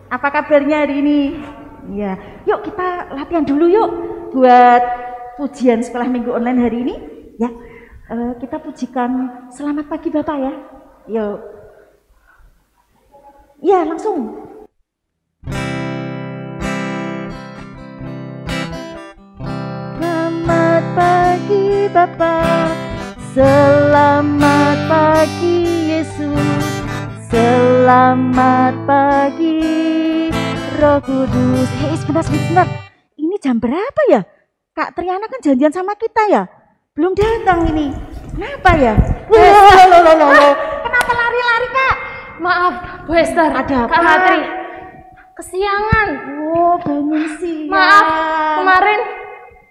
Apa kabarnya hari ini? Ya, yuk kita latihan dulu yuk buat pujian sekolah minggu online hari ini. Ya, kita pujikan selamat pagi Bapak ya. Yuk. Ya, langsung. Selamat pagi Bapak, selamat pagi Yesus, selamat pagi Roh Kudus. Hei, sebentar. Ini jam berapa ya? Kak Triana kan janjian sama kita ya? Belum datang ini. Kenapa ya? Loh. Kenapa lari-lari Kak? Maaf, Bu Esther. Ada apa? Kak Ratri. Kesiangan. Oh, bangun sih. Maaf, kemarin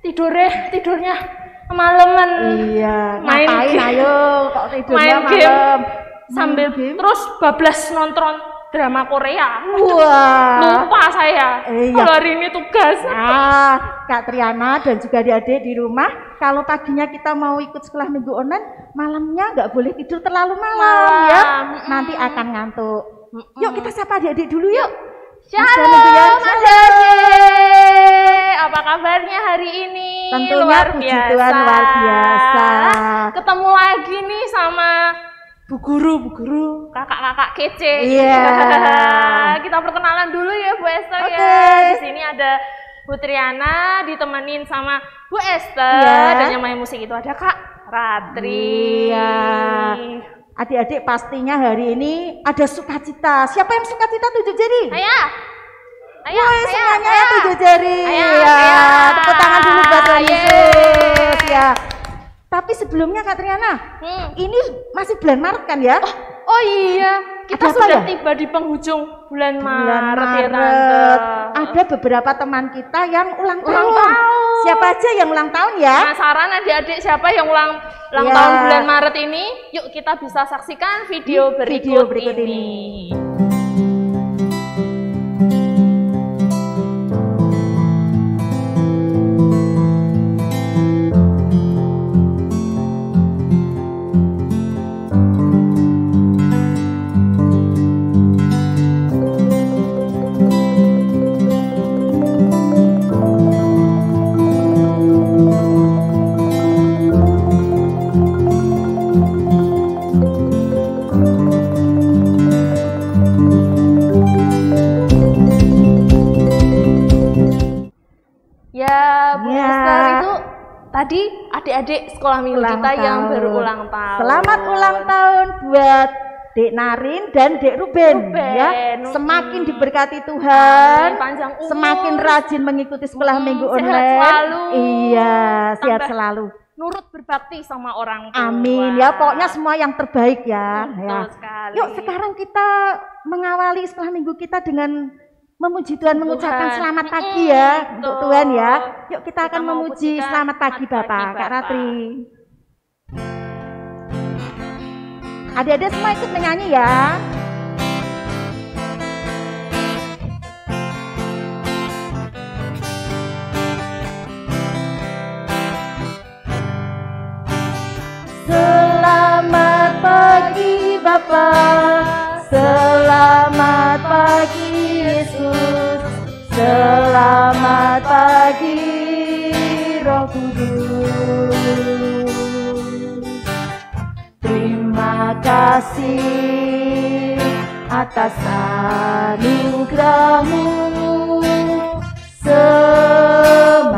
tidurnya kemalaman. Iya, main ngapain game. ayo kok tidurnya Main game. malam. Sambil game? terus bablas nonton drama Korea. Wah. Lupa saya. Iya. Kalau hari ini tugas. Kak Triana dan juga adik-adik di rumah, kalau paginya kita mau ikut sekolah minggu online, malamnya nggak boleh tidur terlalu malam ya. Nanti akan ngantuk. Yuk kita sapa adik-adik dulu yuk. Shalom adik-adik. Apa kabarnya hari ini? Tentunya luar puji biasa. Tuhan luar biasa. Ketemu lagi nih sama Bu Guru, kakak-kakak kece. Iya. Kita perkenalan dulu ya Bu Esther Oke. ya. Di sini ada Bu Triana ditemenin sama Bu Esther, Iya. dan yang main musik itu ada Kak Ratri. Iya. Adik-adik pastinya hari ini ada sukacita. Siapa yang sukacita tunjuk jari? Ayo, Semuanya ayo. tunjuk jari. Ayo. Tepuk tangan dulu buat Tuhan Yesus ya. Tapi sebelumnya Kak Triana, ini masih bulan Maret kan ya? Oh iya, kita Ada apa sudah ya? tiba di penghujung bulan Bulan Maret ya Tante. Maret. Ada beberapa teman kita yang ulang tahun. Siapa aja yang ulang tahun ya? Penasaran adik-adik siapa yang ulang Ya. tahun bulan Maret ini? Yuk kita bisa saksikan video berikut ini. Ya, Bu Ya. Esther, itu tadi adik-adik sekolah minggu Ulang kita yang tahun. berulang tahun. Selamat ulang tahun buat Dek Narin dan Dek Ruben ya. Semakin diberkati Tuhan, Amin, panjang umur, semakin rajin mengikuti sekolah minggu sehat online. selalu. Iya, sehat Tambah selalu. nurut berbakti sama orang tua. Amin ya, pokoknya semua yang terbaik ya. Betul sekali. Yuk sekarang kita mengawali sekolah minggu kita dengan memuji Tuhan, mengucapkan Tuhan. selamat pagi ya untuk Betul. Tuhan ya. Yuk kita akan mau memuji pujikan selamat pagi selamat Bapak, pagi, Kak Bapak. Ratri. Adik-adik semua ikut menyanyi ya. Selamat pagi Bapak, selamat pagi Yesus, selamat pagi Roh Kudus. Terima kasih atas anugerah-Mu, semalam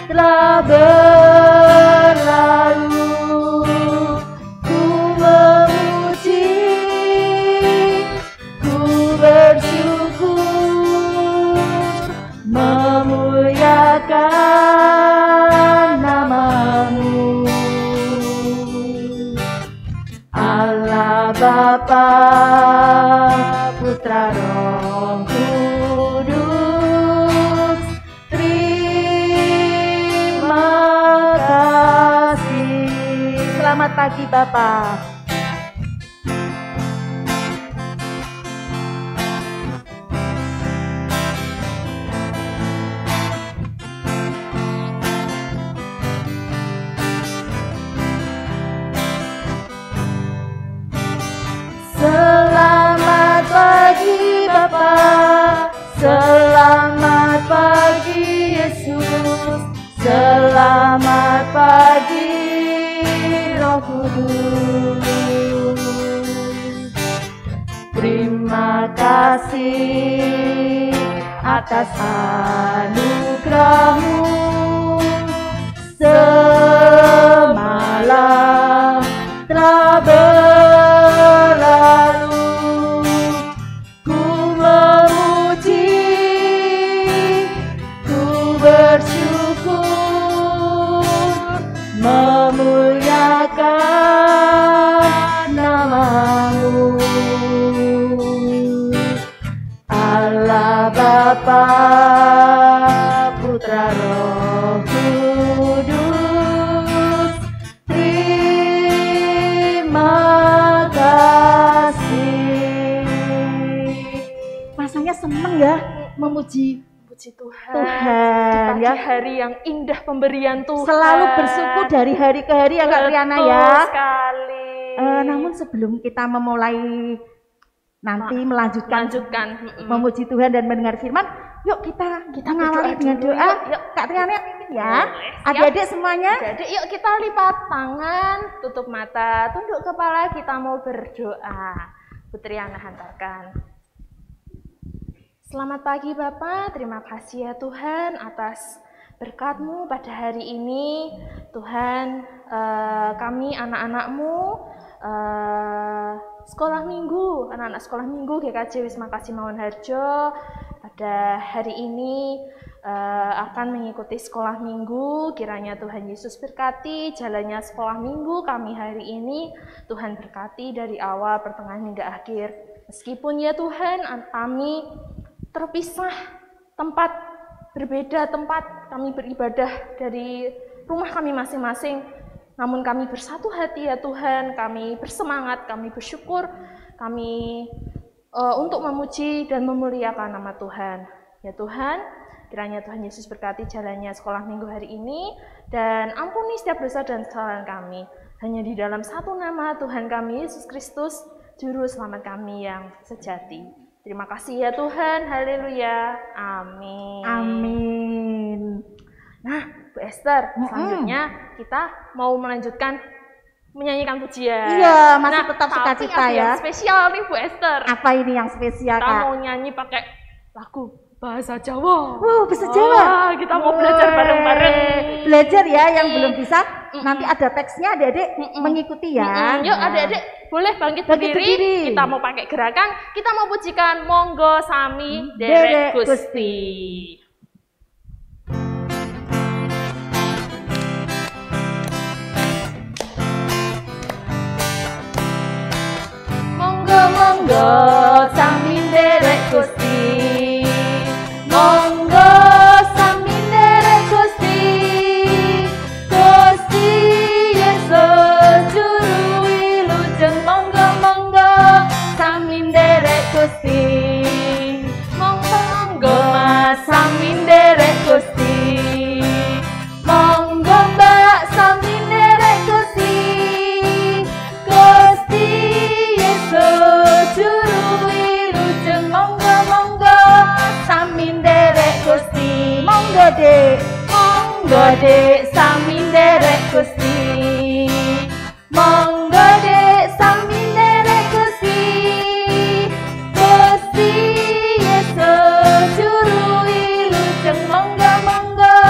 telah berlalu. Ku memuji, ku bersyukur, memuliakan nama-Mu. Allah Bapa, Putra Roh Kudus, terima kasih. Selamat pagi Bapak. Selamat pagi kasih atas anugerahmu. Semalam telah berlalu, ku memuji, ku bersyukur, memuliakan namamu. Allah Bapa, Putra, Roh Kudus, terima kasih. Rasanya seneng ya memuji Tuhan di ya. pagi hari yang indah pemberian Tuhan. Selalu bersyukur dari hari ke hari ya Kak Triana ya. Betul sekali. Namun sebelum kita memulai nanti melanjutkan memuji Tuhan dan mendengar firman, yuk kita mengawali dengan doa. Yuk. Kak Triana pimpin ya. Boleh, Adik-adik semuanya. Jadi yuk kita lipat tangan, tutup mata, tunduk kepala, kita mau berdoa. Putri Ana hantarkan. Selamat pagi Bapak, terima kasih ya Tuhan atas berkat-Mu pada hari ini. Tuhan, kami anak-anak-Mu, sekolah minggu, anak-anak sekolah minggu GKJ Wisma Kasih Mawon Harjo pada hari ini akan mengikuti sekolah minggu. Kiranya Tuhan Yesus berkati jalannya sekolah minggu kami hari ini. Tuhan berkati dari awal, pertengahan hingga akhir. Meskipun ya Tuhan kami terpisah tempat, berbeda tempat kami beribadah dari rumah kami masing-masing, namun kami bersatu hati ya Tuhan, kami bersemangat, kami bersyukur, kami untuk memuji dan memuliakan nama Tuhan. Ya Tuhan, kiranya Tuhan Yesus berkati jalannya sekolah minggu hari ini, dan ampuni setiap dosa dan kesalahan kami. Hanya di dalam satu nama Tuhan kami, Yesus Kristus, Juru Selamat kami yang sejati. Terima kasih ya Tuhan, haleluya, amin. Amin. Nah, Bu Esther, selanjutnya kita mau melanjutkan menyanyikan pujian. Iya, masih tetap tapi sukacita ada ya. yang spesial nih Bu Esther. Apa ini yang spesial Kita Kak? mau nyanyi pakai lagu bahasa Jawa. Bahasa Jawa. Kita mau belajar bareng-bareng. Belajar ya, yang belum bisa nanti ada teksnya, adik-adik mengikuti ya. Yuk adik-adik boleh bangkit berdiri. Kita mau pakai gerakan, kita mau pujikan monggo sami derek Gusti. Monggo sami derek Gusti. Monggo sami derek Gusti. Gusti Yesus juru wilujeng. Monggo sami derek Gusti. Monggo Mas sami derek Gusti. Monggo Mbak sami derek Gusti. Gusti Yesus juru wilujeng. Monggo sami derek Gusti. Monggo Dek sami derek Gusti. Monggo Dek sami derek Gusti. Gusti Yesus juru wilujeng. Monggo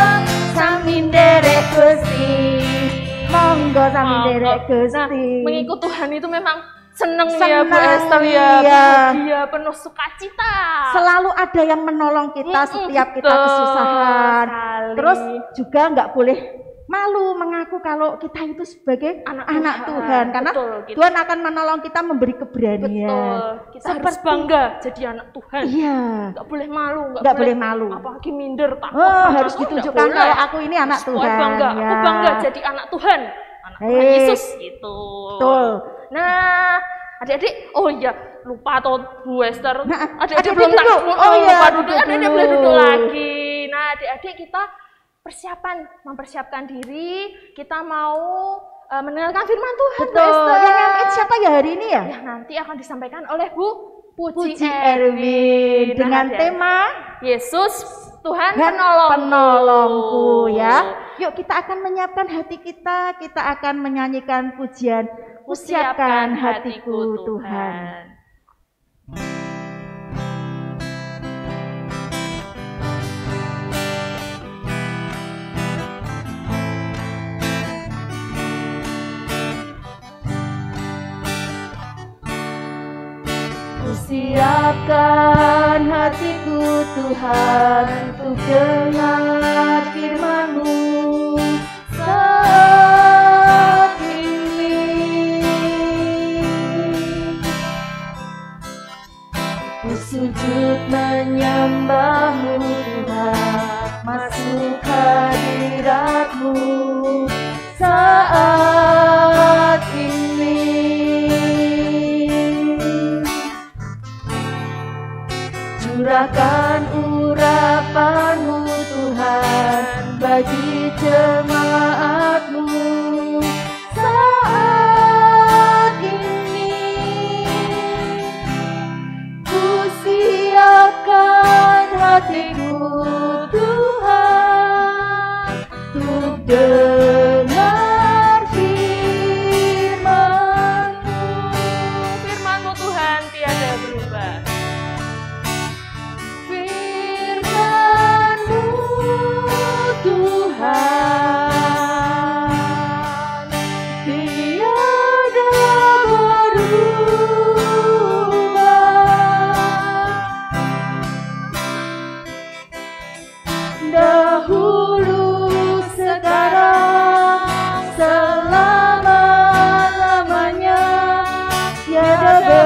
sami derek Gusti. Monggo sami derek Gusti. Nah, mengikut Tuhan itu memang seneng ya Bu Esther ya, iya. Bahagia, penuh sukacita. Selalu ada yang menolong kita setiap kita betul kesusahan. sekali. Terus juga nggak boleh malu mengaku kalau kita itu sebagai anak Tuhan. Karena Betul, gitu. Tuhan akan menolong kita, memberi keberanian. Betul, kita harus bangga jadi anak Tuhan. Iya. Nggak boleh malu, Nggak boleh malu. Apalagi minder, takut. Harus ditunjukkan kalau aku ini anak Tuhan. Bangga, ya. aku bangga jadi anak Tuhan. Anak Tuhan Yesus gitu. Betul. Nah, adik-adik, oh iya, lupa atau Bu Esther. Nah, adik-adik adik-adik belum duduk. lupa Iya, duduk. Adik-adik boleh duduk lagi. Nah, adik-adik kita mempersiapkan diri, kita mau mendengarkan firman Tuhan. Betul. Bu Esther. Yang nyampein siapa ya hari ini ya? Ya, nanti akan disampaikan oleh Bu Puji Erwin dengan Nah, tema Yesus Tuhan penolongku ya. Yuk kita akan menyiapkan hati kita akan menyanyikan pujian. Usiapkan hatiku Tuhan. Siapkan hatiku Tuhan untuk dengar firman-Mu saat ini. Ku sujud menyembah-Mu Tuhan, masuk hadirat-Mu saat ini. Curahkan urapan-Mu Tuhan bagi jemaat-Mu saat ini. Ku siapkan hatiku Tuhan untuk dengar firman-Mu. Firman-Mu Tuhan tiada berubah. Tuhan tiada berubah. Dahulu, sekarang, selama-lamanya tiada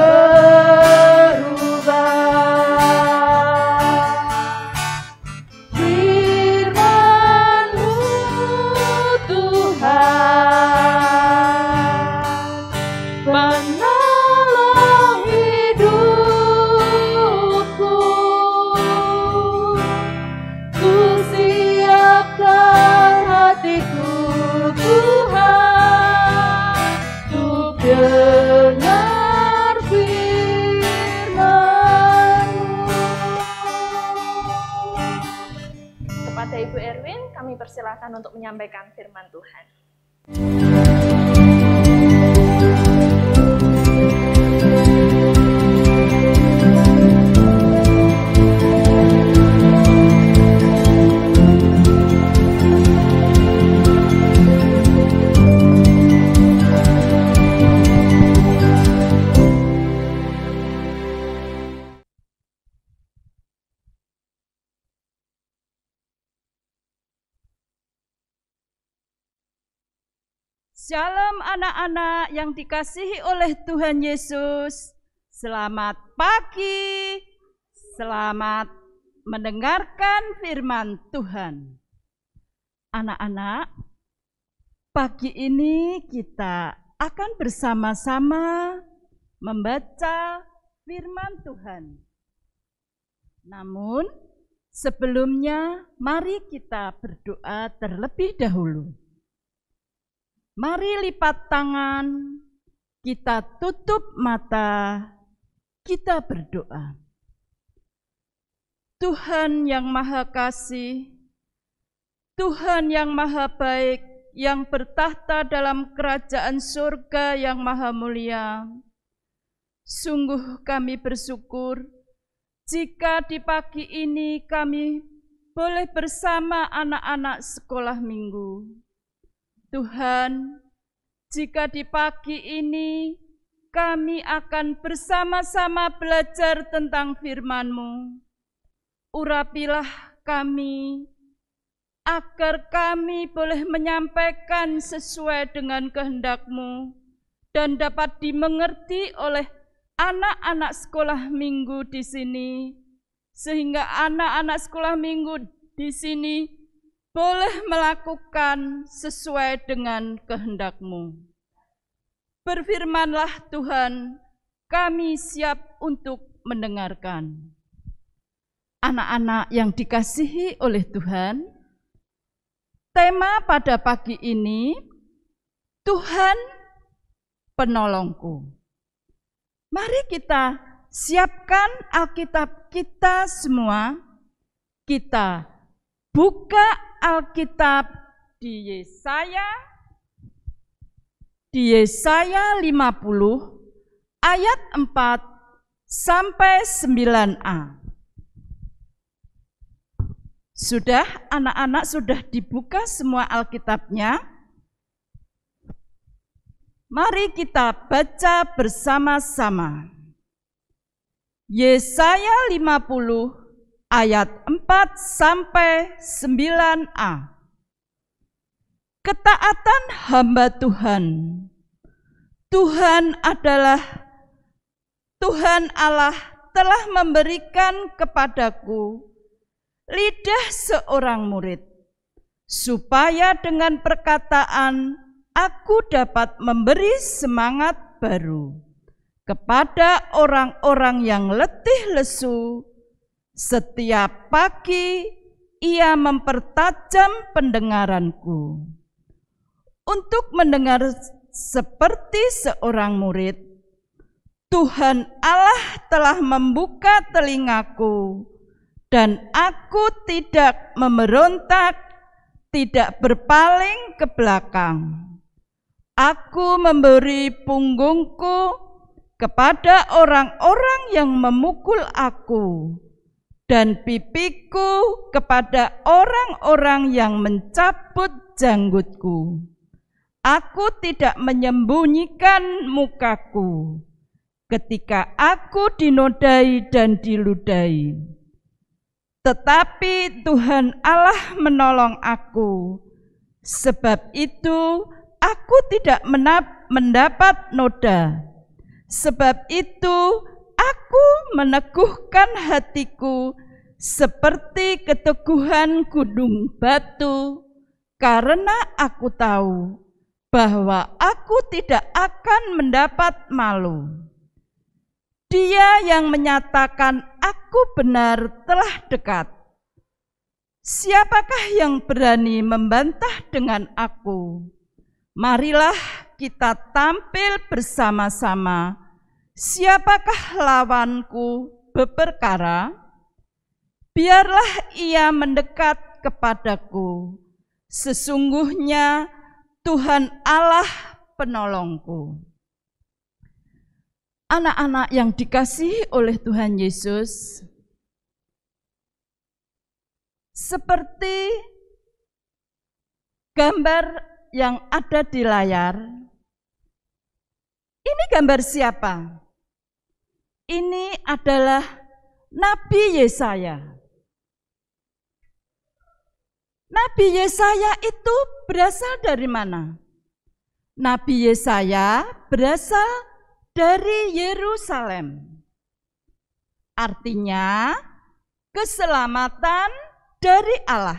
dengar firman-Mu. Kepada Ibu Erwin, kami persilakan untuk menyampaikan firman Tuhan. Shalom anak-anak yang dikasihi oleh Tuhan Yesus. Selamat pagi, selamat mendengarkan firman Tuhan. Anak-anak, pagi ini kita akan bersama-sama membaca firman Tuhan. Namun, sebelumnya mari kita berdoa terlebih dahulu. Mari lipat tangan, kita tutup mata, kita berdoa. Tuhan yang Maha Kasih, Tuhan yang Maha Baik, yang bertahta dalam kerajaan surga yang Maha Mulia, sungguh kami bersyukur jika di pagi ini kami boleh bersama anak-anak sekolah minggu. Tuhan, jika di pagi ini kami akan bersama-sama belajar tentang firman-Mu, urapilah kami, agar kami boleh menyampaikan sesuai dengan kehendak-Mu dan dapat dimengerti oleh anak-anak sekolah minggu di sini, sehingga anak-anak sekolah minggu di sini boleh melakukan sesuai dengan kehendak-Mu. Berfirmanlah Tuhan, kami siap untuk mendengarkan. Anak-anak yang dikasihi oleh Tuhan, tema pada pagi ini, Tuhan penolongku. Mari kita siapkan Alkitab kita semua, kita buka Alkitab di Yesaya 50 ayat 4 sampai 9a. Sudah anak-anak sudah dibuka semua Alkitabnya? Mari kita baca bersama-sama. Yesaya 50 ayat 4-9a. Ketaatan hamba Tuhan. Tuhan Allah telah memberikan kepadaku lidah seorang murid, supaya dengan perkataan aku dapat memberi semangat baru kepada orang-orang yang letih lesu. Setiap pagi ia mempertajam pendengaranku untuk mendengar seperti seorang murid. Tuhan Allah telah membuka telingaku, dan aku tidak memberontak, tidak berpaling ke belakang. Aku memberi punggungku kepada orang-orang yang memukul aku, dan pipiku kepada orang-orang yang mencabut janggutku. Aku tidak menyembunyikan mukaku ketika aku dinodai dan diludahi. Tetapi Tuhan Allah menolong aku. Sebab itu aku tidak mendapat noda. Sebab itu aku meneguhkan hatiku seperti keteguhan gunung batu, karena aku tahu bahwa aku tidak akan mendapat malu. Dia yang menyatakan aku benar telah dekat. Siapakah yang berani membantah dengan aku? Marilah kita tampil bersama-sama. Siapakah lawanku berperkara? Biarlah ia mendekat kepadaku. Sesungguhnya Tuhan Allah penolongku. Anak-anak yang dikasihi oleh Tuhan Yesus, seperti gambar yang ada di layar, ini gambar siapa? Ini adalah Nabi Yesaya. Nabi Yesaya itu berasal dari mana? Nabi Yesaya berasal dari Yerusalem. Artinya keselamatan dari Allah.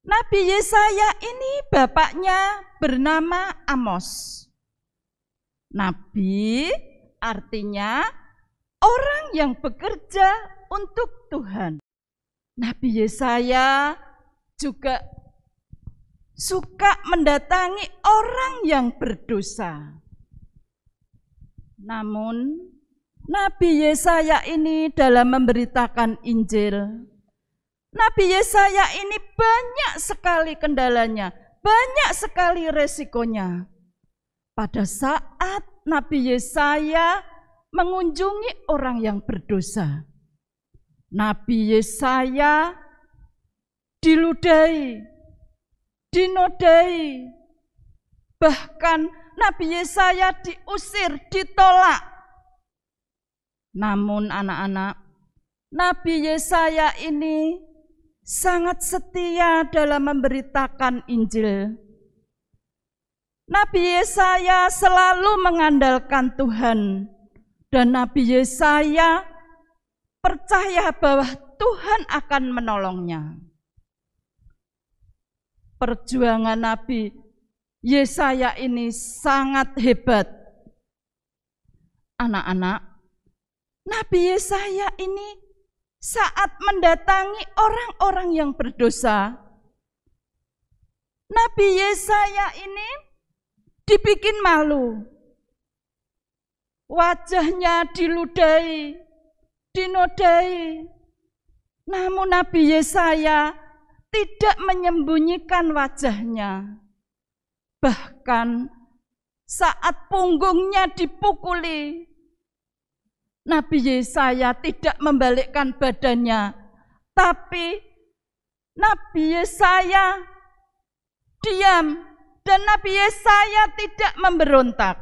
Nabi Yesaya ini bapaknya bernama Amos. Nabi artinya orang yang bekerja untuk Tuhan. Nabi Yesaya juga suka mendatangi orang yang berdosa. Namun Nabi Yesaya ini dalam memberitakan Injil, Nabi Yesaya ini banyak sekali kendalanya, banyak sekali resikonya. Pada saat Nabi Yesaya mengunjungi orang yang berdosa, Nabi Yesaya diludahi, dinodai, bahkan Nabi Yesaya diusir, ditolak. Namun anak-anak, Nabi Yesaya ini sangat setia dalam memberitakan Injil. Nabi Yesaya selalu mengandalkan Tuhan, dan Nabi Yesaya percaya bahwa Tuhan akan menolongnya. Perjuangan Nabi Yesaya ini sangat hebat. Anak-anak, Nabi Yesaya ini saat mendatangi orang-orang yang berdosa, Nabi Yesaya ini dibikin malu. Wajahnya diludahi, dinodai. Namun Nabi Yesaya tidak menyembunyikan wajahnya. Bahkan saat punggungnya dipukuli, Nabi Yesaya tidak membalikkan badannya, tapi Nabi Yesaya diam dan Nabi Yesaya tidak memberontak.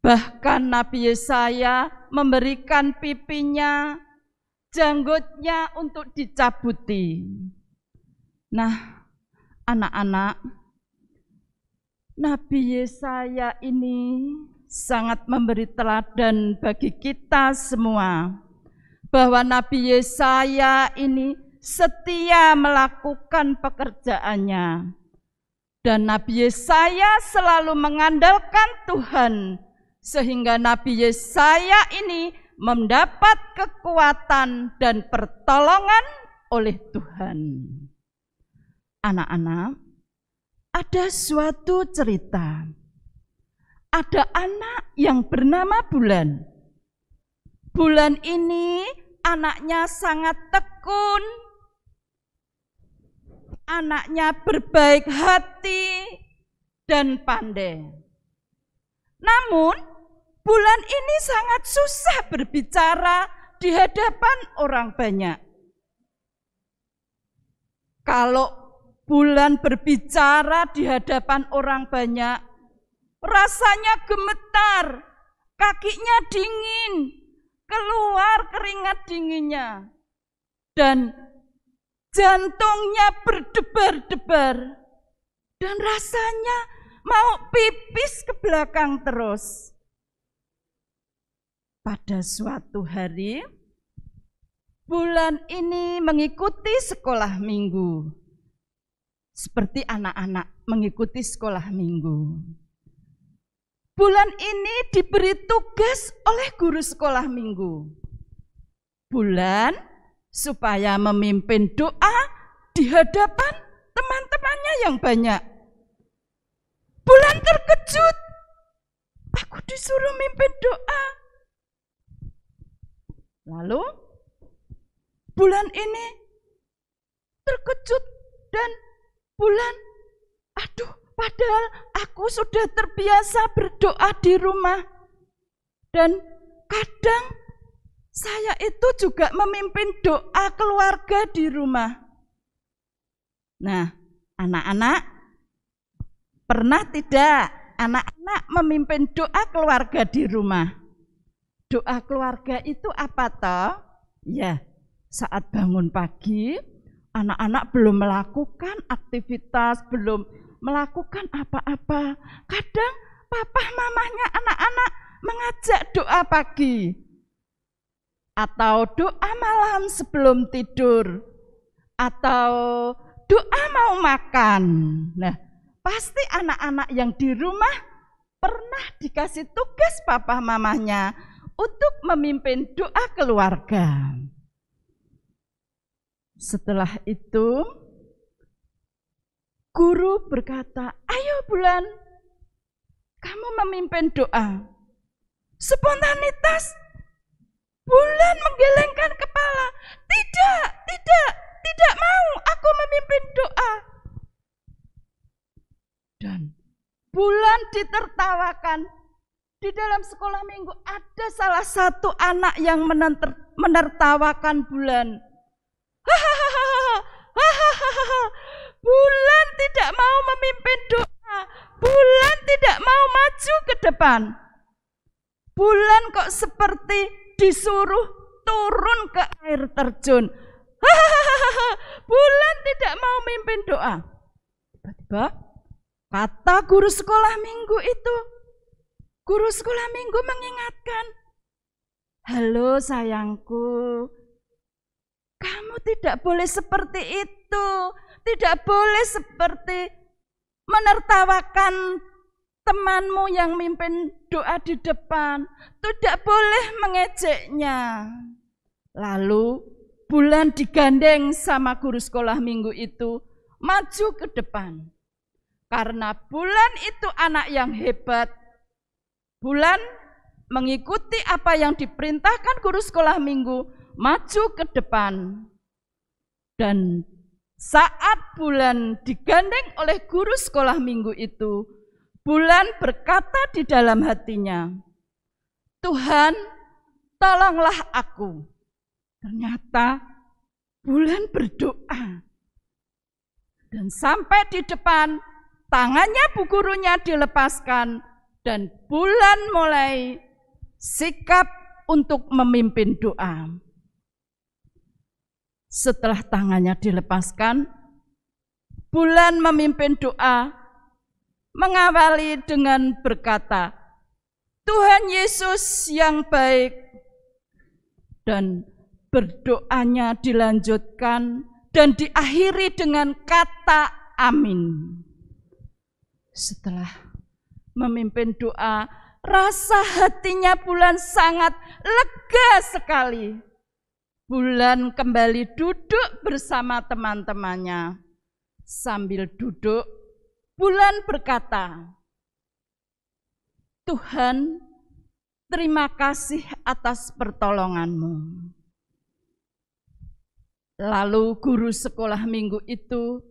Bahkan Nabi Yesaya memberikan pipinya, janggutnya untuk dicabuti. Nah, anak-anak, Nabi Yesaya ini sangat memberi teladan bagi kita semua, bahwa Nabi Yesaya ini setia melakukan pekerjaannya. Dan Nabi Yesaya selalu mengandalkan Tuhan, sehingga Nabi Yesaya ini mendapat kekuatan dan pertolongan oleh Tuhan. Anak-anak, ada suatu cerita. Ada anak yang bernama Bulan. Bulan ini anaknya sangat tekun, anaknya berbaik hati dan pandai. Namun, Bulan ini sangat susah berbicara di hadapan orang banyak. Kalau Bulan berbicara di hadapan orang banyak, rasanya gemetar, kakinya dingin, keluar keringat dinginnya, dan jantungnya berdebar-debar, dan rasanya mau pipis ke belakang terus. Pada suatu hari, Bulan ini mengikuti sekolah minggu, seperti anak-anak mengikuti sekolah minggu. Bulan ini diberi tugas oleh guru sekolah minggu. Bulan supaya memimpin doa di hadapan teman-temannya yang banyak. Bulan terkejut. Aku disuruh mimpin doa. Lalu Bulan ini terkejut dan Bulan, aduh, padahal aku sudah terbiasa berdoa di rumah. Dan kadang saya itu juga memimpin doa keluarga di rumah. Nah, anak-anak, pernah tidak anak-anak memimpin doa keluarga di rumah? Doa keluarga itu apa toh? Ya, saat bangun pagi, anak-anak belum melakukan aktivitas, belum melakukan apa-apa. Kadang papa mamanya anak-anak mengajak doa pagi atau doa malam sebelum tidur atau doa mau makan. Nah, pasti anak-anak yang di rumah pernah dikasih tugas papa mamanya untuk memimpin doa keluarga. Setelah itu, guru berkata, ayo Bulan, kamu memimpin doa. Spontanitas, Bulan menggelengkan kepala. Tidak mau aku memimpin doa. Dan Bulan ditertawakan. Di dalam sekolah minggu ada salah satu anak yang menertawakan Bulan. Bulan tidak mau memimpin doa. Bulan tidak mau maju ke depan. Bulan kok seperti disuruh turun ke air terjun. Bulan tidak mau memimpin doa. Tiba-tiba kata guru sekolah minggu itu. Guru sekolah minggu mengingatkan, halo sayangku, kamu tidak boleh seperti itu, tidak boleh seperti menertawakan temanmu yang mimpin doa di depan, tidak boleh mengejeknya. Lalu Bulan digandeng sama guru sekolah minggu itu maju ke depan. Karena Bulan itu anak yang hebat, Bulan mengikuti apa yang diperintahkan guru sekolah minggu, maju ke depan. Dan saat Bulan digandeng oleh guru sekolah minggu itu, Bulan berkata di dalam hatinya, Tuhan, tolonglah aku. Ternyata Bulan berdoa. Dan sampai di depan, tangannya bu gurunya dilepaskan, dan bulan mulai sikap untuk memimpin doa. Setelah tangannya dilepaskan, bulan memimpin doa, mengawali dengan berkata, Tuhan Yesus yang baik, dan berdoanya dilanjutkan dan diakhiri dengan kata amin. Setelah memimpin doa, rasa hatinya bulan sangat lega sekali. Bulan kembali duduk bersama teman-temannya. Sambil duduk, bulan berkata, Tuhan, terima kasih atas pertolonganmu. Lalu guru sekolah minggu itu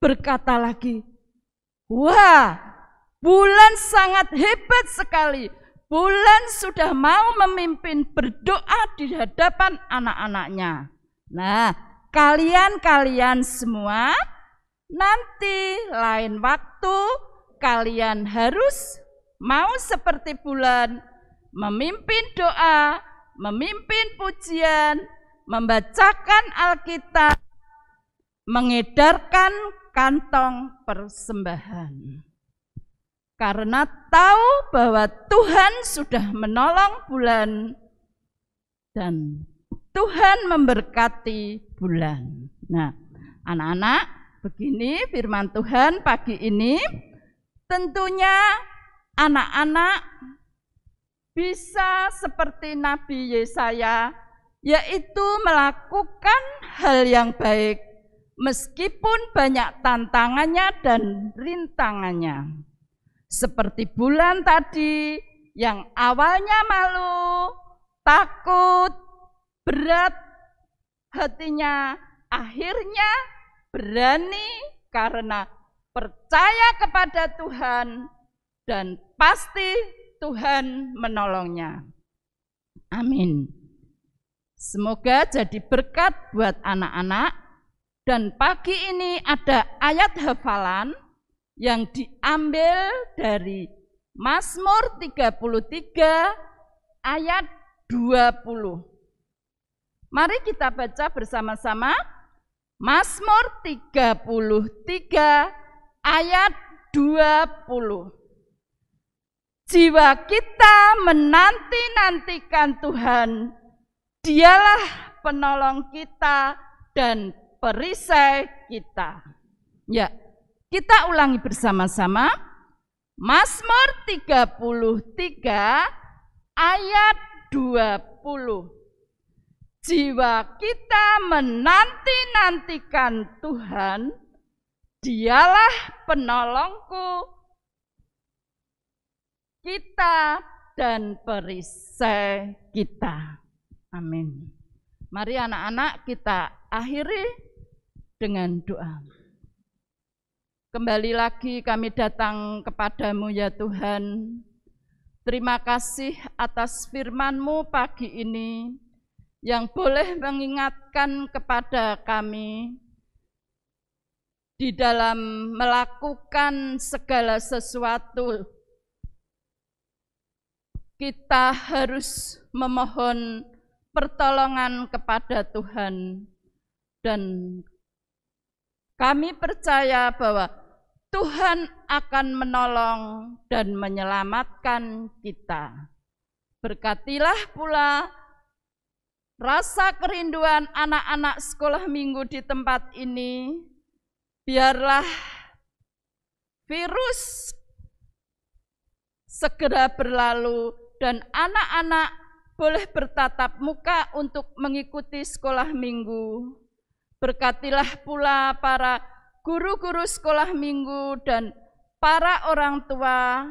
berkata lagi, wah, bulan sangat hebat sekali. Bulan sudah mau memimpin berdoa di hadapan anak-anaknya. Nah, kalian semua nanti lain waktu kalian harus mau seperti bulan, memimpin doa, memimpin pujian, membacakan Alkitab, mengedarkan kantong persembahan. Karena tahu bahwa Tuhan sudah menolong bulan dan Tuhan memberkati bulan. Nah, anak-anak, begini firman Tuhan pagi ini. Tentunya anak-anak bisa seperti Nabi Yesaya, yaitu melakukan hal yang baik meskipun banyak tantangannya dan rintangannya. Seperti bulan tadi yang awalnya malu, takut, berat hatinya, akhirnya berani karena percaya kepada Tuhan dan pasti Tuhan menolongnya. Amin. Semoga jadi berkat buat anak-anak. Dan pagi ini ada ayat hafalan yang diambil dari Mazmur 33 ayat 20. Mari kita baca bersama-sama Mazmur 33 ayat 20. Jiwa kita menanti-nantikan Tuhan, Dialah penolong kita dan perisai kita. Ya, kita ulangi bersama-sama. Mazmur 33 ayat 20. Jiwa kita menanti-nantikan Tuhan, Dialah penolongku, kita dan perisai kita. Amin. Mari anak-anak kita akhiri dengan doa. Kembali lagi kami datang kepadamu ya Tuhan. Terima kasih atas firman-Mu pagi ini yang boleh mengingatkan kepada kami di dalam melakukan segala sesuatu. Kita harus memohon pertolongan kepada Tuhan dan kami percaya bahwa Tuhan akan menolong dan menyelamatkan kita. Berkatilah pula rasa kerinduan anak-anak sekolah minggu di tempat ini. Biarlah virus segera berlalu dan anak-anak boleh bertatap muka untuk mengikuti sekolah minggu. Berkatilah pula para guru-guru sekolah minggu dan para orang tua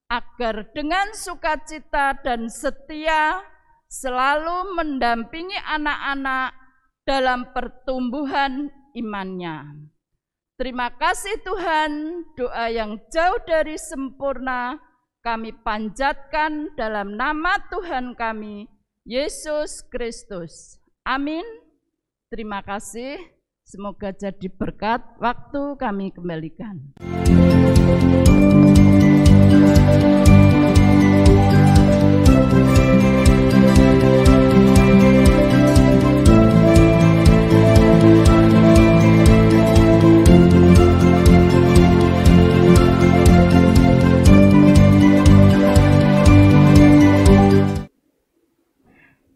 agar dengan sukacita dan setia selalu mendampingi anak-anak dalam pertumbuhan imannya. Terima kasih Tuhan, doa yang jauh dari sempurna kami panjatkan dalam nama Tuhan kami, Yesus Kristus. Amin. Terima kasih. Semoga jadi berkat. Waktu kami kembalikan.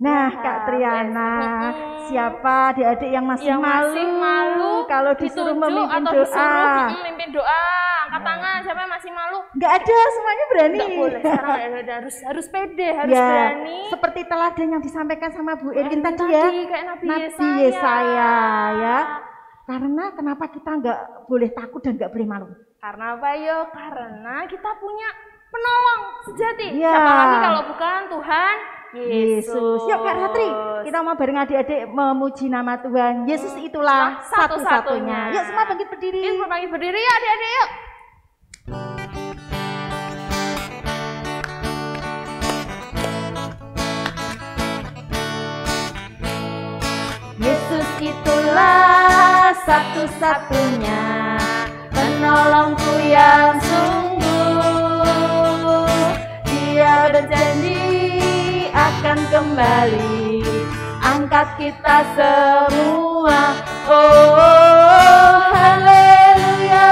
Nah, Ya, Kak Triana, Bu siapa adik-adik yang masih malu kalau disuruh ditunjuk memimpin atau doa? disuruh memimpin doa? Angkat tangan, siapa yang masih malu? Enggak ada, semuanya berani. Enggak boleh, sekarang harus pede, harus Ya, berani. seperti teladan yang disampaikan sama Bu Erwin tadi Tadi ya. kayak Nabi Yesaya ya. Karena kenapa kita nggak boleh takut dan nggak boleh malu? Karena apa yo? Karena kita punya penolong sejati. Ya. Siapa lagi kalau bukan Tuhan Yesus. Yuk Kak Ratri, kita mau bareng adik-adik memuji nama Tuhan. Yesus itulah satu-satunya. Yuk semua bangkit berdiri. Yuk bangkit berdiri ya adik-adik yuk. Yesus itulah satu-satunya penolongku yang sungguh. Dia berjanji akan kembali angkat kita semua. Oh haleluya,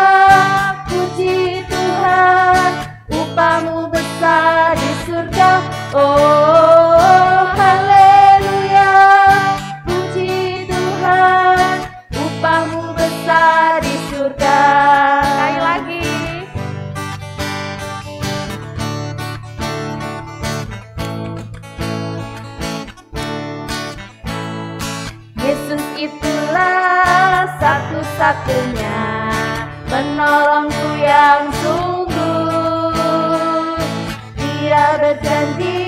puji Tuhan, upahmu besar di surga. Oh haleluya, puji Tuhan, upahmu besar di surga. Sekali lagi. Yesus itulah satu-satunya penolongku yang sungguh. Dia berjanji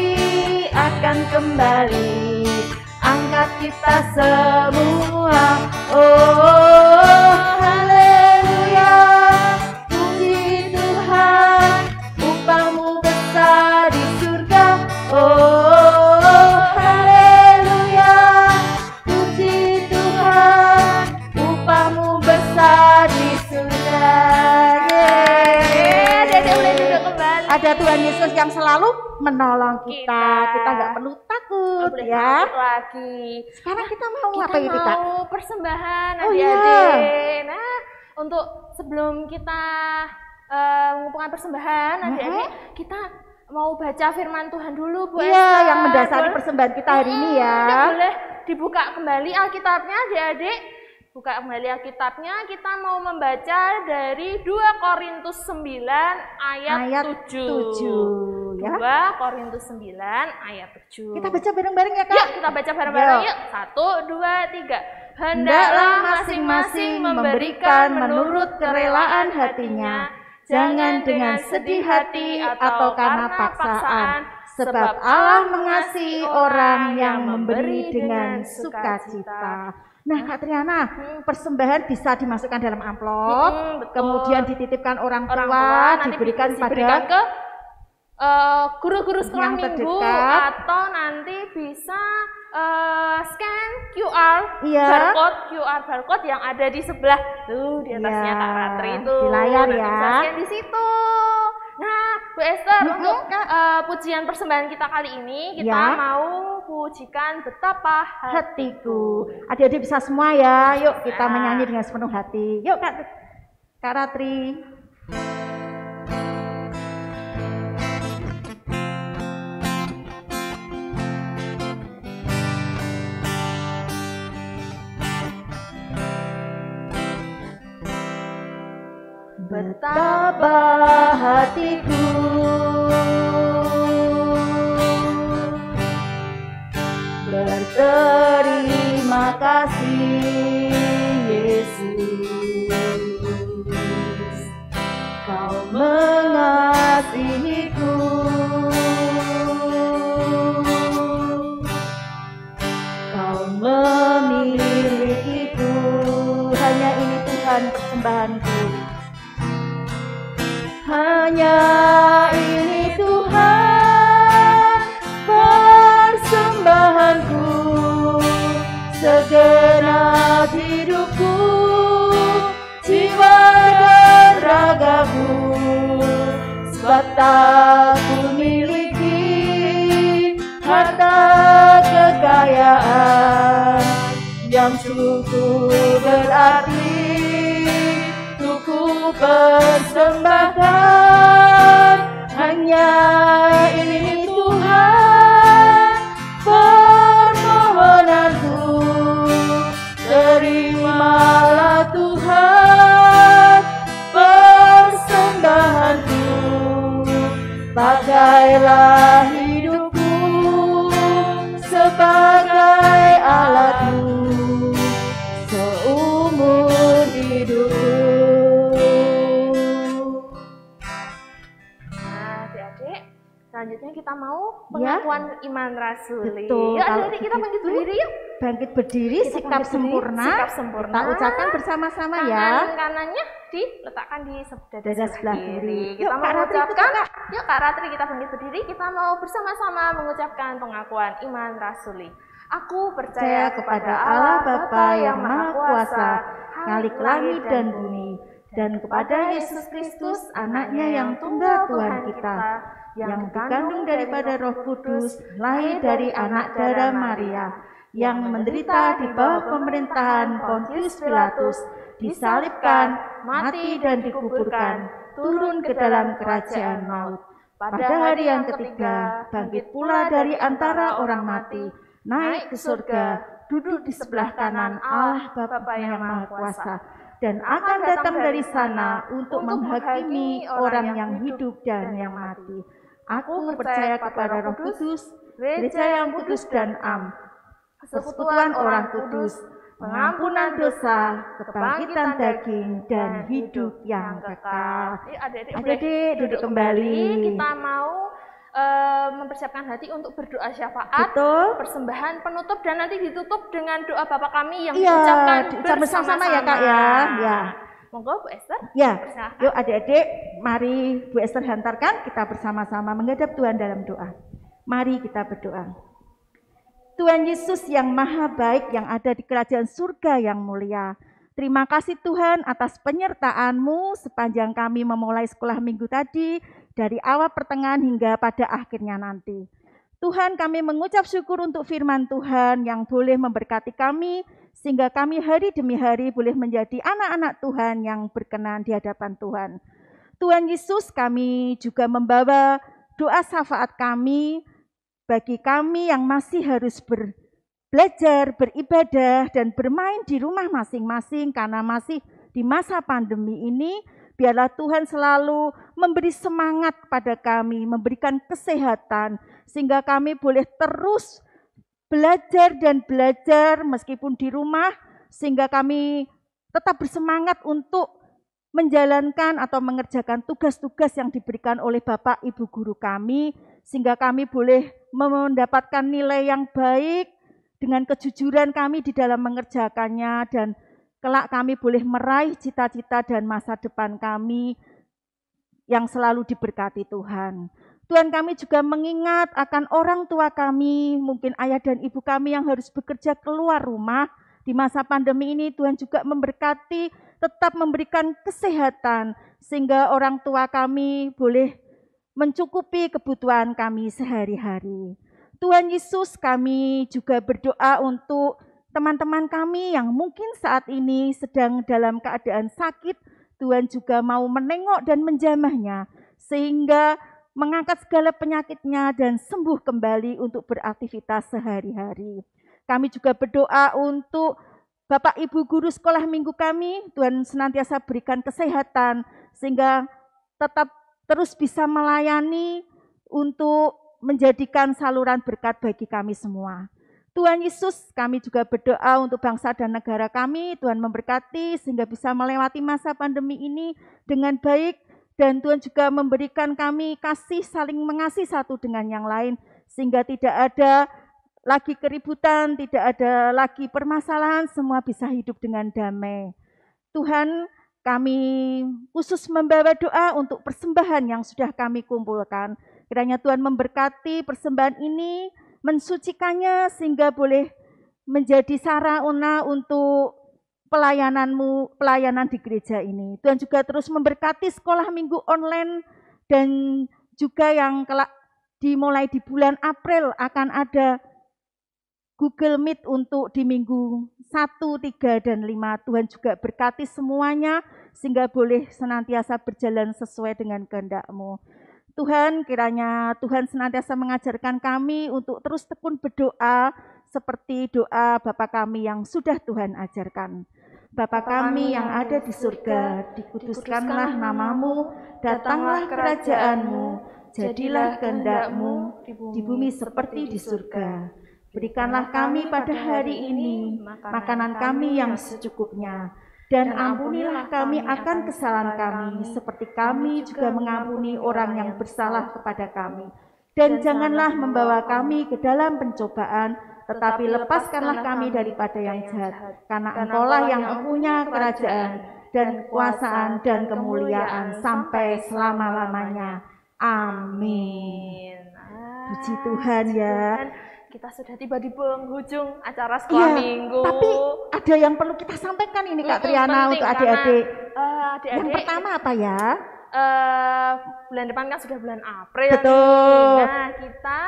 akan kembali angkat kita semua. Oh haleluya, puji Tuhan, upahmu besar di surga. Oh haleluya, puji Tuhan, upahmu besar di surga. Adik-adik boleh duduk kembali. Ada Tuhan Yesus yang selalu menolong kita. Kita nggak perlu takut Boleh ya. takut lagi. Sekarang kita mau Kita apa itu, Kak? mau persembahan Oh, adik-adik. iya. Nah, untuk sebelum kita mengumpulkan persembahan adik-adik, kita mau baca firman Tuhan dulu Bu Iya, Esther. yang mendasari Boleh? persembahan kita hari ini ya. Ini boleh dibuka kembali Alkitabnya adik-adik. Buka kembali Alkitabnya, kita mau membaca dari 2 Korintus 9 ayat 7. 7 ya. 2 Korintus 9 ayat 7. Kita baca bareng-bareng ya, Kak. Yuk kita baca bareng-bareng Yuk. yuk. 1, 2, 3. Hendaklah masing-masing memberikan menurut kerelaan hatinya, jangan dengan sedih hati atau karena paksaan, sebab Allah mengasihi orang yang memberi dengan sukacita. Nah, Kak Triana, persembahan bisa dimasukkan dalam amplop, betul. kemudian dititipkan orang tua, nanti diberikan diberikan pada ke guru-guru sekolah yang minggu terdekat. atau nanti bisa scan QR Iya. barcode yang ada di sebelah tuh di atasnya Iya, Kak Ratri itu di layar Nanti ya. bisa scan di situ. Nah, Bu Esther, Mhm, untuk Kak. pujian persembahan kita kali ini kita Ya. mau pujikan betapa hatiku. Adik-adik bisa semua ya. Yuk kita Bisa. menyanyi dengan sepenuh hati. Yuk Kak Ratri. Betapa hatiku berterima kasih Yesus, Kau mengasihiku. Kau memilikiku. Hanya ini Tuhan persembahanku. Hanya ini Tuhan persembahanku, segenap hidupku, jiwa dan ragaku, sebab tak kumiliki harta kekayaan yang cukup berarti ku persembahkan. Hanya ini Tuhan kita mau Ya. pengakuan iman rasuli. Betul. Yuk Kalau adik-adik kita bangkit begitu, berdiri yuk. Bangkit berdiri, Kita sikap bangkit berdiri, sempurna. sikap sempurna. Kita ucapkan bersama-sama ya. Tangan kanannya diletakkan di dada sebelah kiri. Kita Yuk, mau Kak Ratri, mengucapkan, ikut, Kak. yuk Kak Ratri kita bangkit berdiri, kita mau bersama-sama mengucapkan pengakuan iman rasuli. Aku percaya kepada Allah Bapa yang Maha Kuasa, Khalik langit dan bumi, dan kepada Yesus Kristus, anaknya yang tunggal Tuhan kita, yang dikandung daripada Roh Kudus, lahir dari anak darah Maria, yang menderita di bawah pemerintahan Pontius Pilatus, disalibkan, mati dan dikuburkan, turun ke dalam kerajaan maut. Pada hari yang ketiga, bangkit pula dari antara orang mati, naik ke surga, duduk di sebelah kanan Allah Bapa yang Maha Kuasa, dan akan datang dari sana untuk menghakimi orang yang hidup dan yang mati. Aku percaya kepada Roh Kudus, gereja yang kudus dan am, persekutuan orang kudus, pengampunan dosa, kebangkitan daging, dan hidup yang kekal. Adik-adik duduk kembali. Kita mau mempersiapkan hati untuk berdoa syafaat, Betul. persembahan penutup, dan nanti ditutup dengan doa Bapa kami yang Iya, diucapkan diucap bersama-sama ya Kak ya. Ya. Monggo Bu Esther. Ya, Persilahkan. yuk adik-adik, mari Bu Esther hantarkan, kita bersama-sama menghadap Tuhan dalam doa. Mari kita berdoa. Tuhan Yesus yang maha baik yang ada di kerajaan surga yang mulia. Terima kasih Tuhan atas penyertaan-Mu sepanjang kami memulai sekolah minggu tadi, dari awal pertengahan hingga pada akhirnya nanti. Tuhan, kami mengucap syukur untuk firman Tuhan yang boleh memberkati kami, sehingga kami hari demi hari boleh menjadi anak-anak Tuhan yang berkenan di hadapan Tuhan. Tuhan Yesus, kami juga membawa doa syafaat kami bagi kami yang masih harus belajar, beribadah, dan bermain di rumah masing-masing karena masih di masa pandemi ini. Biarlah Tuhan selalu memberi semangat pada kami, memberikan kesehatan, sehingga kami boleh terus belajar dan belajar meskipun di rumah, sehingga kami tetap bersemangat untuk menjalankan atau mengerjakan tugas-tugas yang diberikan oleh Bapak Ibu Guru kami, sehingga kami boleh mendapatkan nilai yang baik dengan kejujuran kami di dalam mengerjakannya, dan kelak kami boleh meraih cita-cita dan masa depan kami yang selalu diberkati Tuhan. Tuhan, kami juga mengingat akan orang tua kami, mungkin ayah dan ibu kami yang harus bekerja keluar rumah di masa pandemi ini. Tuhan juga memberkati, tetap memberikan kesehatan, sehingga orang tua kami boleh mencukupi kebutuhan kami sehari-hari. Tuhan Yesus, kami juga berdoa untuk teman-teman kami yang mungkin saat ini sedang dalam keadaan sakit. Tuhan juga mau menengok dan menjamahnya, sehingga mengangkat segala penyakitnya dan sembuh kembali untuk beraktivitas sehari-hari. Kami juga berdoa untuk Bapak Ibu Guru sekolah minggu kami, Tuhan senantiasa berikan kesehatan, sehingga tetap terus bisa melayani untuk menjadikan saluran berkat bagi kami semua. Tuhan Yesus, kami juga berdoa untuk bangsa dan negara kami. Tuhan memberkati sehingga bisa melewati masa pandemi ini dengan baik. Dan Tuhan juga memberikan kami kasih, saling mengasihi satu dengan yang lain. Sehingga tidak ada lagi keributan, tidak ada lagi permasalahan, semua bisa hidup dengan damai. Tuhan, kami khusus membawa doa untuk persembahan yang sudah kami kumpulkan. Kiranya Tuhan memberkati persembahan ini, mensucikannya sehingga boleh menjadi sarana untuk pelayanan-Mu, pelayanan di gereja ini. Tuhan juga terus memberkati sekolah minggu online, dan juga yang kelak dimulai di bulan April akan ada Google Meet untuk di minggu 1, 3, dan 5. Tuhan juga berkati semuanya sehingga boleh senantiasa berjalan sesuai dengan kehendak-Mu. Tuhan, kiranya Tuhan senantiasa mengajarkan kami untuk terus tekun berdoa seperti doa Bapa kami yang sudah Tuhan ajarkan. Bapa kami yang ada di surga, dikuduskanlah nama-Mu, datanglah kerajaan-Mu, jadilah kehendak-Mu di bumi seperti di surga. Berikanlah kami pada hari ini makanan kami yang secukupnya, dan ampunilah kami akan kesalahan kami, seperti kami juga mengampuni orang yang bersalah kepada kami. Dan janganlah membawa kami ke dalam pencobaan, tetapi lepaskanlah kami daripada yang jahat. Karena Engkaulah yang mempunyai kerajaan dan kekuasaan dan kemuliaan sampai selama-lamanya. Amin. Puji Tuhan ya. Kita sudah tiba di penghujung acara sekolah minggu. Tapi ada yang perlu kita sampaikan ini Kak Triana untuk adik-adik. Yang pertama apa ya? Bulan depan kan sudah bulan April. Betul. Nah, kita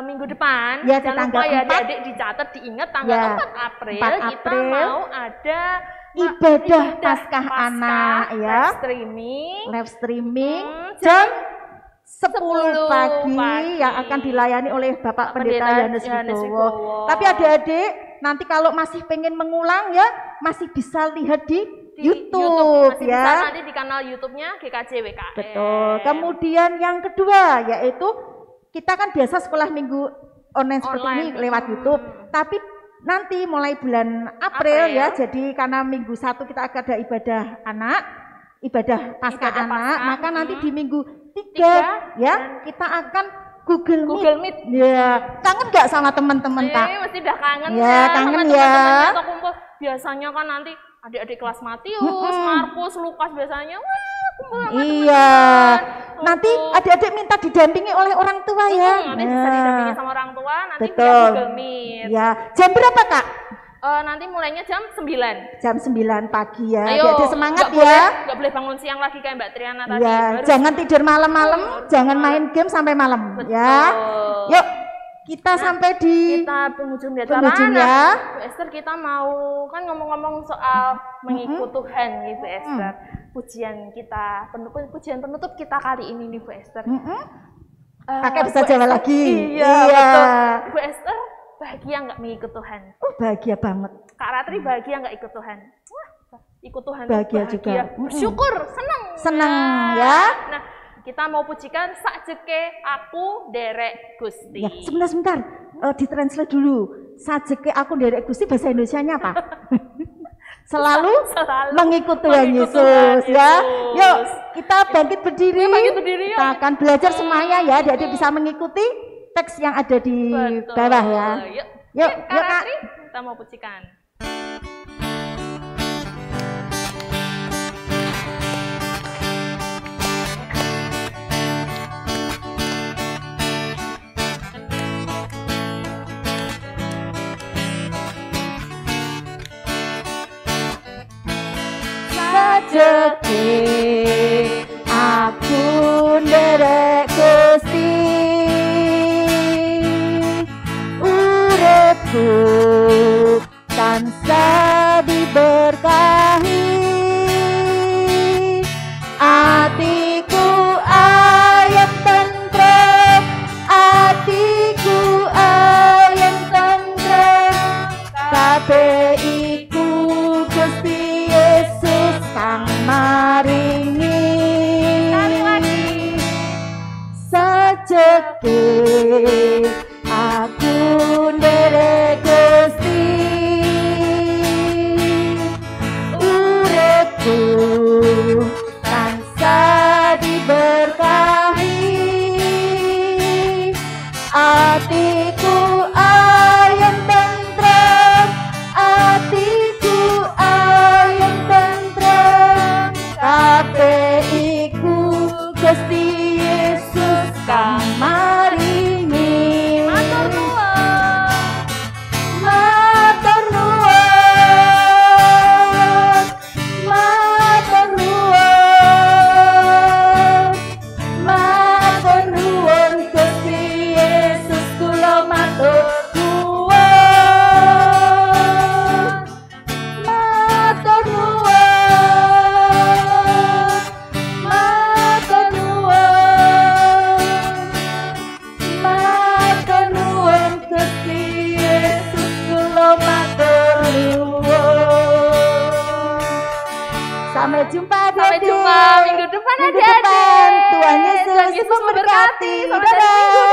minggu depan ya, jangan lupa ya adik-adik dicatat, diingat tanggal 4 April, kita mau ada ibadah Paskah anak ya. Live streaming jam 10 pagi yang akan dilayani oleh Bapak Pendeta Yohanes Wibowo. Tapi adik-adik nanti kalau masih pengen mengulang ya masih bisa lihat di YouTube masih ya. Bisa nanti di kanal YouTube-nya GKJ WKM. Betul. Kemudian yang kedua yaitu kita kan biasa sekolah minggu online seperti ini lewat YouTube. Tapi nanti mulai bulan April ya, jadi karena minggu 1 kita akan ada ibadah anak, ibadah Paskah anak, maka nanti di minggu 3 ya kita akan Google Meet. Ya, kangen nggak sama teman-teman Kak? Mesti udah kangen ya. Kangen ya. Atau kumpul biasanya kan nanti adik-adik kelas Matius, Markus, Lukas biasanya kumpul sama teman-teman. Nanti adik-adik minta didampingi oleh orang tua ya. Nanti bisa didampingi sama orang tua, nanti via Google Meet. Ya, jam berapa Kak? Nanti mulainya jam 9. Jam 9 pagi ya. Ayo, jadi semangat ya. Nggak boleh bangun siang lagi kayak Mbak Triana tadi. Ya, jangan tidur malam-malam, jangan main game sampai malam. Betul. Ya. Yuk, kita sampai di penghujung ya. Bu Esther, kita mau kan ngomong-ngomong soal mengikut Tuhan nih Bu Esther. Pujian kita, pujian penutup kita kali ini nih Bu Esther. Pakai bahasa Jawa lagi. Iya. Betul. Bu Esther bahagia nggak mengikut Tuhan? Oh, bahagia banget. Kak Ratri bahagia nggak ikut Tuhan? Wah, ikut Tuhan bahagia juga. Bersyukur, senang ya. Nah, kita mau pujikan Sajeke Aku Derek Gusti. Ya, sebentar. Ditranslate dulu. Sajeke Aku Derek Gusti bahasa Indonesianya apa? Selalu mengikut Tuhan Yesus ya. Yuk, kita bangkit berdiri. Kita akan belajar semuanya ya. Jadi bisa mengikuti teks yang ada di bawah ya. Yuk Kak. Kita mau pujikan. Sajeke aku nderek Gusti, uripku tansah diberkahi, atiku ayem tentrem, atiku ayem tentrem, kabeh iku Gusti Yesus kang maringi. Sajeke aku nderek Gusti, uripku tansah diberkahi, atiku ayem tentrem, atiku ayem tentrem, kabeh iku Gusti Yesus kang maringi. Matur nuwun, matur nuwun, matur nuwun Gusti Yesus, kula matur nuwun, matur nuwun, matur nuwun, matur nuwun Gusti Yesus, kula matur nuwun. Sampai jumpa minggu depan adik-adik. Tuhan Yesus memberkati. Dadah.